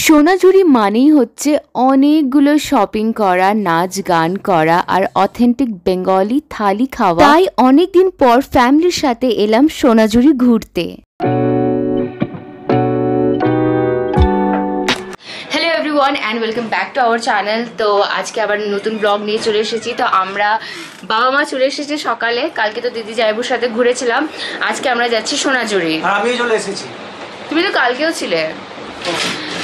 সোনাঝুরি মানেই হচ্ছে অনেকগুলো শপিং করা, নাচ গান করা আর অথেন্টিক বেঙ্গলি থালি খাওয়া। তাই অনেকদিন পর ফ্যামিলির সাথে এলাম সোনাঝুরি ঘুরতে। Hello everyone and welcome back to our channel. তো আজকে আবার নতুন ব্লগ নিয়ে চলে এসেছি। তো আমরা বাবা মা চলে এসেছি সকালে, কালকে তো দিদি জাইবুর সাথে ঘুরেছিলাম, আজকে আমরা যাচ্ছি সোনাঝুরি। আমি চলে এসেছি। তুমি তো কালকেও ছিলে।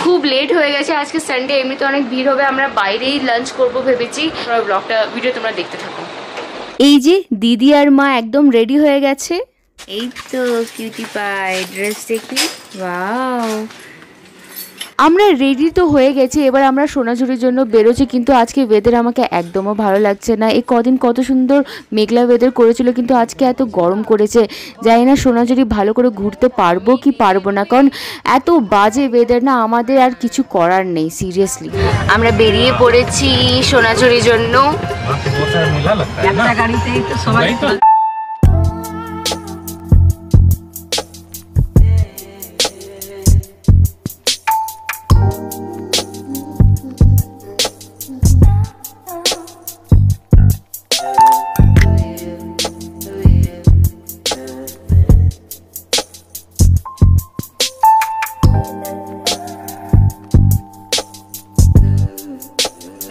খুব লেট হয়ে গেছে, আজকে সানডে, এমনিতে অনেক ভিড় হবে, আমরা বাইরেই লাঞ্চ করবো ভেবেছি। ব্লগটা ভিডিও তোমরা দেখতে থাকো। এই যে দিদি আর মা একদম রেডি হয়ে গেছে। এই তো কিউটি পাই, ড্রেস দেখি, ওয়াও। আমরা রেডি তো হয়ে গেছি, এবার আমরা সোনাঝুরির জন্য বেরোচ্ছি। কিন্তু আজকে ওয়েদার আমাকে একদমও ভালো লাগছে না। এই কদিন কত সুন্দর মেঘলা ওয়েদার করেছিল, কিন্তু আজকে এত গরম করেছে। জানি না সোনাঝুরি ভালো করে ঘুরতে পারবো কি পারবো না, কারণ এত বাজে ওয়েদার না, আমাদের আর কিছু করার নেই সিরিয়াসলি। আমরা বেরিয়ে পড়েছি সোনাঝুরির জন্য।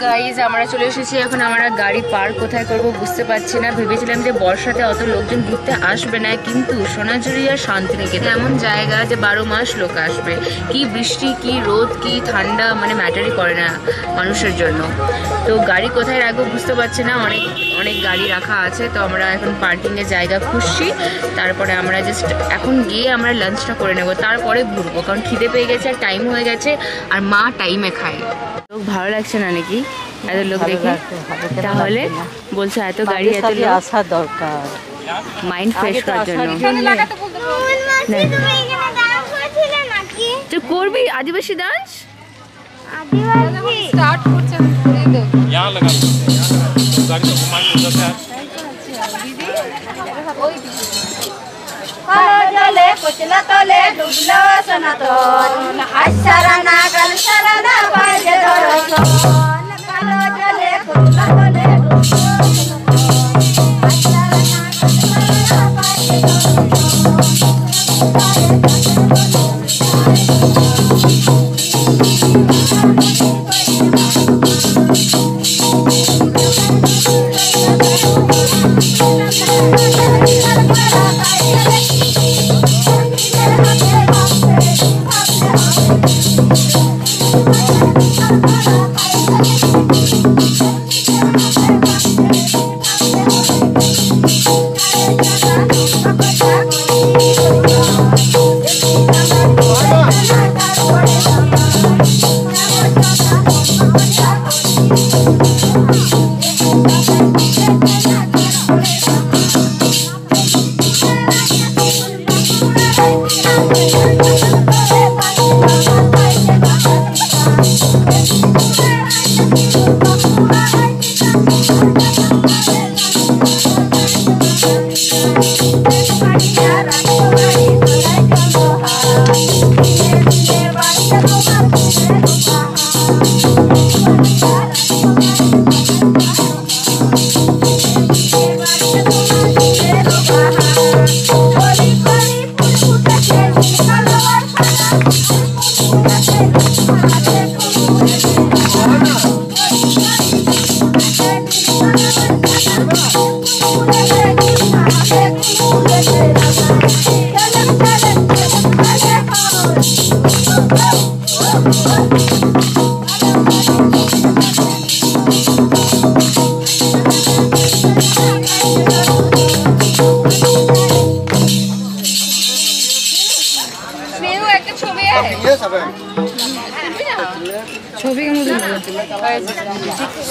গাইজ আমরা চলে এসেছি, এখন আমরা গাড়ি পার্ক কোথায় করব বুঝতে পারছি না। ভেবেছিলাম যে বর্ষাতে অত লোকজন ঘুরতে আসবে না, কিন্তু সোনাঝুরি আর শান্তিনিকেতন এমন জায়গা যে 12 মাস লোক আসবে। কি বৃষ্টি, কি রোদ, কি ঠান্ডা, মানে ম্যাটারই করে না মানুষের জন্য। তো গাড়ি কোথায় রাখবো বুঝতে পারছি না, অনেক অনেক গাড়ি রাখা আছে। তো আমরা এখন পার্কিংয়ের জায়গা খুঁজছি, তারপরে আমরা জাস্ট এখন গিয়ে আমরা লাঞ্চটা করে নেবো, তারপরে ঘুরবো, কারণ খিদে পেয়ে গেছে আর টাইম হয়ে গেছে, আর মা টাইমে খায়। লোক ভালো লাগছে না নাকি এত লোক দেখে? তাহলে বলছো এত গাড়ি, এত লোক আসা দরকার মাইন্ড ফ্রেশ করার জন্য। তুই করবি আদিবাসী ডান্স? স্টার্ট করছে यहाँ लगा लो, गाड़ी को घुमा के उधर से दीदी ओए कालो जले कुचला तले डुबलो सनातन आशरना गल शरणा बाजे दरसन कालो जले कुचला तले डुबलो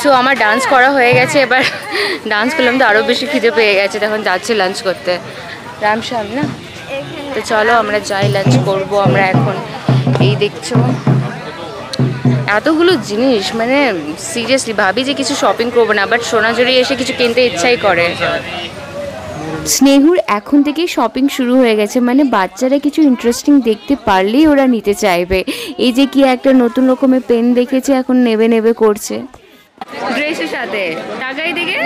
সো আমার ডান্স করা হয়ে গেছে, এবার ডান্স করলাম তো আরও বেশি খিদে পেয়ে গেছে, তখন যাচ্ছি লাঞ্চ করতে। রামশ্যাম না, তো চলো আমরা যাই, লাঞ্চ করব আমরা এখন। এই দেখছো এতগুলো জিনিস, মানে সিরিয়াসলি ভাবি যে কিছু শপিং করবো না, বাট সোনাঝুরি এসে কিছু কিনতে ইচ্ছাই করে। স্নেহুর এখন থেকেই শপিং শুরু হয়ে গেছে, মানে বাচ্চারা কিছু ইন্টারেস্টিং দেখতে পারলেই ওরা নিতে চাইবে। এই যে কি একটা নতুন রকমের পেন দেখেছে, এখন নেবে নেবে করছে। ড্রেসের সাথে তাকাই দিকে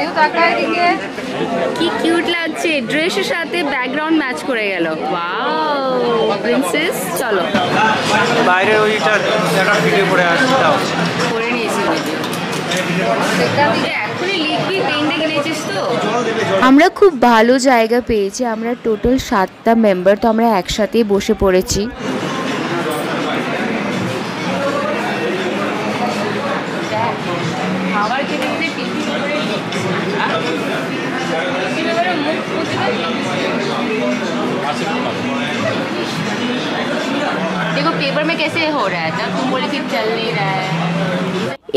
কি কিউট লাগছে, ড্রেসের সাথে ব্যাকগ্রাউন্ড ম্যাচ করে গেল। ওয়াও প্রিন্সেস, চলো বাইরে ওইটা একটা ভিডিও করে আসছি, দাও করে নিয়েছি এখনই লিখবি, পেনটা কিনেছিস তো। আমরা খুব ভালো জায়গা পেয়েছি, আমরা টোটাল 7টা মেম্বার, তো আমরা একসাথেই বসে পড়েছি। খাবার খেতে খেতে देखो पेपर में कैसे हो रहा है, तब तुम बोले कि चल नहीं रहा है।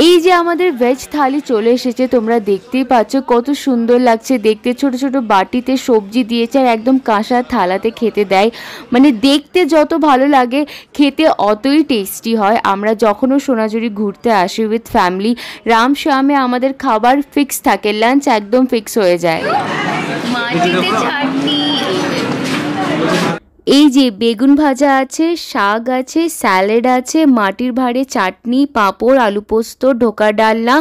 এই যে আমাদের ভেজ থালি চলে এসেছে, তোমরা দেখতেই পাচ্ছ কত সুন্দর লাগছে দেখতে। ছোট ছোট বাটিতে সবজি দিয়েছে আর একদম কাঁসা থালাতে খেতে দেয়, মানে দেখতে যত ভালো লাগে খেতে অতই টেস্টি হয়। আমরা যখনও সোনাঝুরি ঘুরতে আসি উইথ ফ্যামিলি, রামশ্যামে আমাদের খাবার ফিক্স থাকে, লাঞ্চ একদম ফিক্স হয়ে যায়। মাটিতে চাটনি, এই যে বেগুন ভাজা আছে, শাক আছে, স্যালাড আছে, মাটির ভাঁড়ে চাটনি, পাঁপড়, আলু পোস্ত, ঢোকা ডালনা,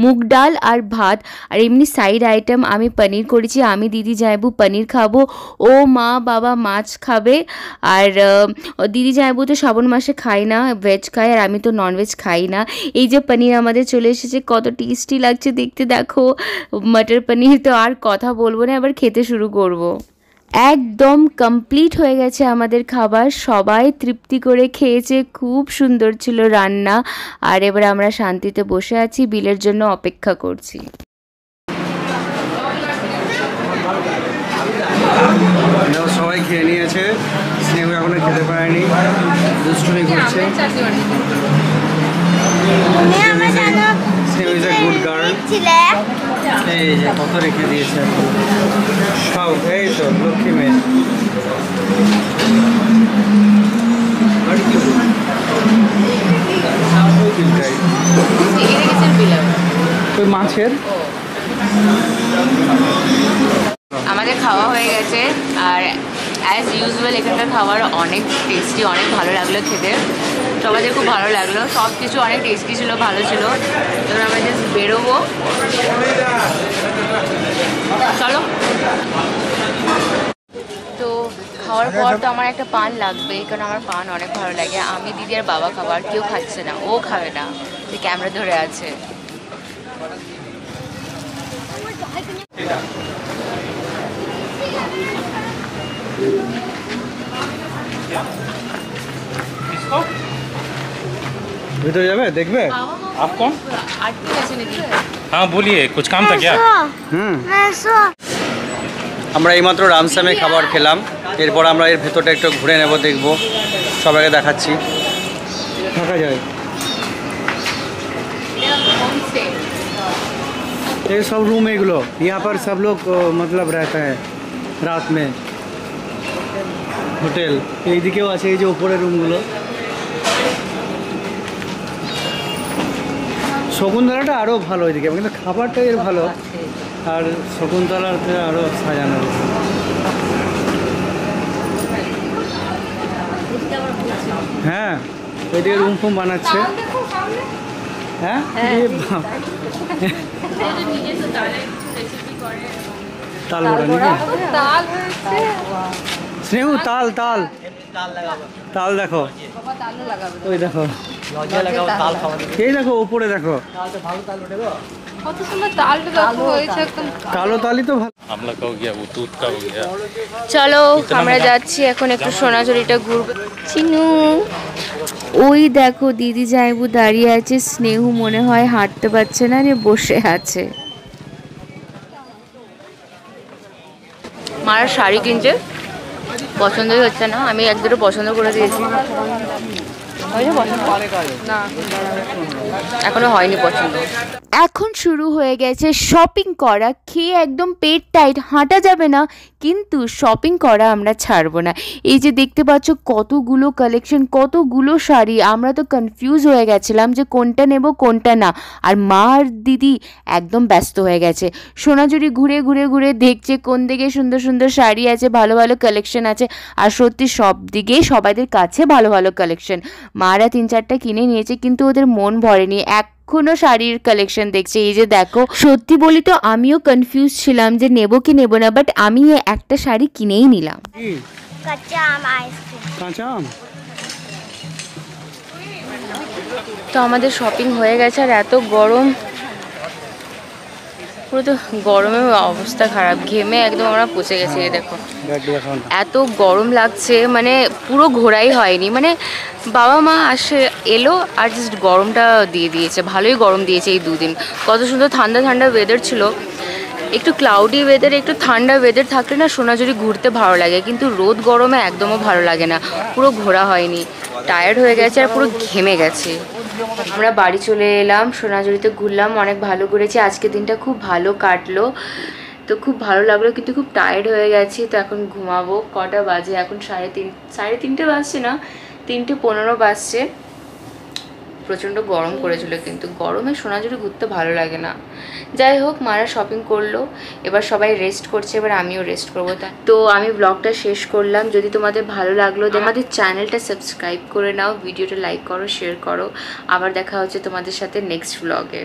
মুগ ডাল আর ভাত। আর এমনি সাইড আইটেম আমি পনির করেছি, আমি দিদি জাইবু পনির খাবো, ও মা বাবা মাছ খাবে। আর দিদি জাইবু তো শ্রাবণ মাসে খাই না, ভেজ খায়, আর আমি তো ননভেজ খাই না। এই যে পনির আমাদের চলে এসেছে, কত টেস্টি লাগছে দেখতে, দেখো মটর পনির। তো আর কথা বলবো না, এবার খেতে শুরু করবো। একদম কমপ্লিট হয়ে গেছে আমাদের খাবার, সবাই তৃপ্তি করে খেয়েছে, খুব সুন্দর ছিল রান্না। আর এবার আমরা শান্তিতে বসে আছি, বিলের জন্য অপেক্ষা করছি। সবাই খেয়ে নিয়েছে, স্নেহু এখনো খেতে পারেনি, দুষ্টুমি করছে। স্নেহু ইজ আ গুড গার্ল। এই যে কত রেখে দিয়েছে সব, এই তো লক্ষ্মী মেয়ে। মাছের আমাদের খাওয়া হয়ে গেছে, আর অ্যাজ ইউজুয়াল এখানকার খাবার অনেক টেস্টি, অনেক ভালো লাগলো খেতে, সবাইদের খুব ভালো লাগলো, সব কিছু অনেক টেস্টি ছিল, ভালো ছিল। এবার আমরা জাস্ট বেরোবো, চলো। তো খাওয়ার পর তো আমার একটা পান লাগবে, কারণ আমার পান অনেক ভালো লাগে। আমি দিদি আর বাবা খাবো, আর কেউ খাচ্ছে না, ও খাবে না, ক্যামেরা ধরে আছে। ভিতরে যাবে দেখবে? आप कौन? हाँ बोलिए, कुछ काम था क्या? আমরা এইমাত্র রামশ্যামে খাবার খেলাম, এরপর আমরা এর ভেতরটা একটু ঘুরে নেব, দেখব, সবাইকে দেখাচ্ছি। থাকা যায় ये सब रूम एगलो, यहाँ पर सब लोग मतलब रहता है रात में। হোটেল এইদিকেও আছে, এই যে উপরের রুমগুলো। শকুন্তলাটা আরও ভালো ওইদিকে, কিন্তু খাবারটা এর ভালো, আর শকুন্তলাতে আরও সাজানো। হ্যাঁ ওইদিকে রুম ফুম বানাচ্ছে। হ্যাঁ তাল বড়া নাকি? স্নেহু তাল তাল তাল দেখো, ওই দেখো, এই দেখো উপরে দেখো, কত সুন্দর তালটা দেখো হয়েছে, একদম কালো তালই তো ভালো। আমলা का हो गया, वो दूध का हो गया। চলো আমরা যাচ্ছি এখন একটু সোনাঝুরিটা ঘুরবো। চিনু, ওই দেখো দিদি জাইবু দাঁড়িয়ে আছে, স্নেহু মনে হয় হাঁটতে পারছে না, রে বসে আছে। মারা শাড়ি কিনছে, পছন্দই হচ্ছে না, আমি এক দুটো পছন্দ করে দিয়েছি, এখনো হয়নি পছন্দ। এখন শুরু হয়ে গেছে শপিং করা, খেয়ে একদম পেট টাইট, হাঁটা যাবে না, কিন্তু শপিং করা আমরা ছাড়বো না। এই যে দেখতে পাচ্ছ কতগুলো কালেকশন, কতগুলো শাড়ি, আমরা তো কনফিউজ হয়ে গেছিলাম যে কোনটা নেব কোনটা না। আর মা আর দিদি একদম ব্যস্ত হয়ে গেছে, সোনাঝুরি ঘুরে ঘুরে ঘুরে দেখছে কোন দিকে সুন্দর সুন্দর শাড়ি আছে, ভালো ভালো কালেকশন আছে। আর সত্যি সব দিকেই সবাইদের কাছে ভালো ভালো কালেকশন। মারা 3-4টা কিনে নিয়েছে কিন্তু ওদের মন ভরেনি, এখনো শাড়ির কালেকশন দেখছে। এই যে দেখো, সত্যি বলি তো আমিও কনফিউজ ছিলাম যে নেব কি নেব না, বাট আমি একটা শাড়ি কিনেই নিলাম। কাঁচা আম আইসক্রিম। কাঁচা আম। তো আমাদের শপিং হয়ে গেছে, আর এত গরম, পুরো তো গরমে অবস্থা খারাপ, ঘেমে একদম আমরা পচে গেছি। এই দেখো এত গরম লাগছে, মানে পুরো ঘোরাই হয়নি, মানে বাবা মা এলো আর জাস্ট গরমটা দিয়ে দিয়েছে, ভালোই গরম দিয়েছে এই 2 দিন। কত সুন্দর ঠান্ডা ঠান্ডা ওয়েদার ছিল, একটু ক্লাউডি ওয়েদার, একটু ঠান্ডা ওয়েদার থাকলে না সোনাঝুরি ঘুরতে ভালো লাগে, কিন্তু রোদ গরমে একদমও ভালো লাগে না, পুরো ঘোরা হয়নি, টায়ার্ড হয়ে গেছে আর পুরো ঘেমে গেছে। আমরা বাড়ি চলে এলাম, সোনাঝুরিতে ঘুরলাম, অনেক ভালো ঘুরেছি, আজকের দিনটা খুব ভালো কাটলো, তো খুব ভালো লাগলো, কিন্তু খুব টায়ার্ড হয়ে গেছি। তো এখন ঘুমাবো। কটা বাজে এখন? 3:30 বাজছে না, 3:15 বাজছে। প্রচণ্ড গরম করেছিল, কিন্তু গরমে সোনাঝুরি ঘুরতে ভালো লাগে না। যাই হোক, মারা শপিং করলো, এবার সবাই রেস্ট করছে, এবার আমিও রেস্ট করবো। তো আমি ব্লগটা শেষ করলাম। যদি তোমাদের ভালো লাগলো আমাদের চ্যানেলটা সাবস্ক্রাইব করে নাও, ভিডিওটা লাইক করো, শেয়ার করো। আবার দেখা হচ্ছে তোমাদের সাথে নেক্সট ব্লগে।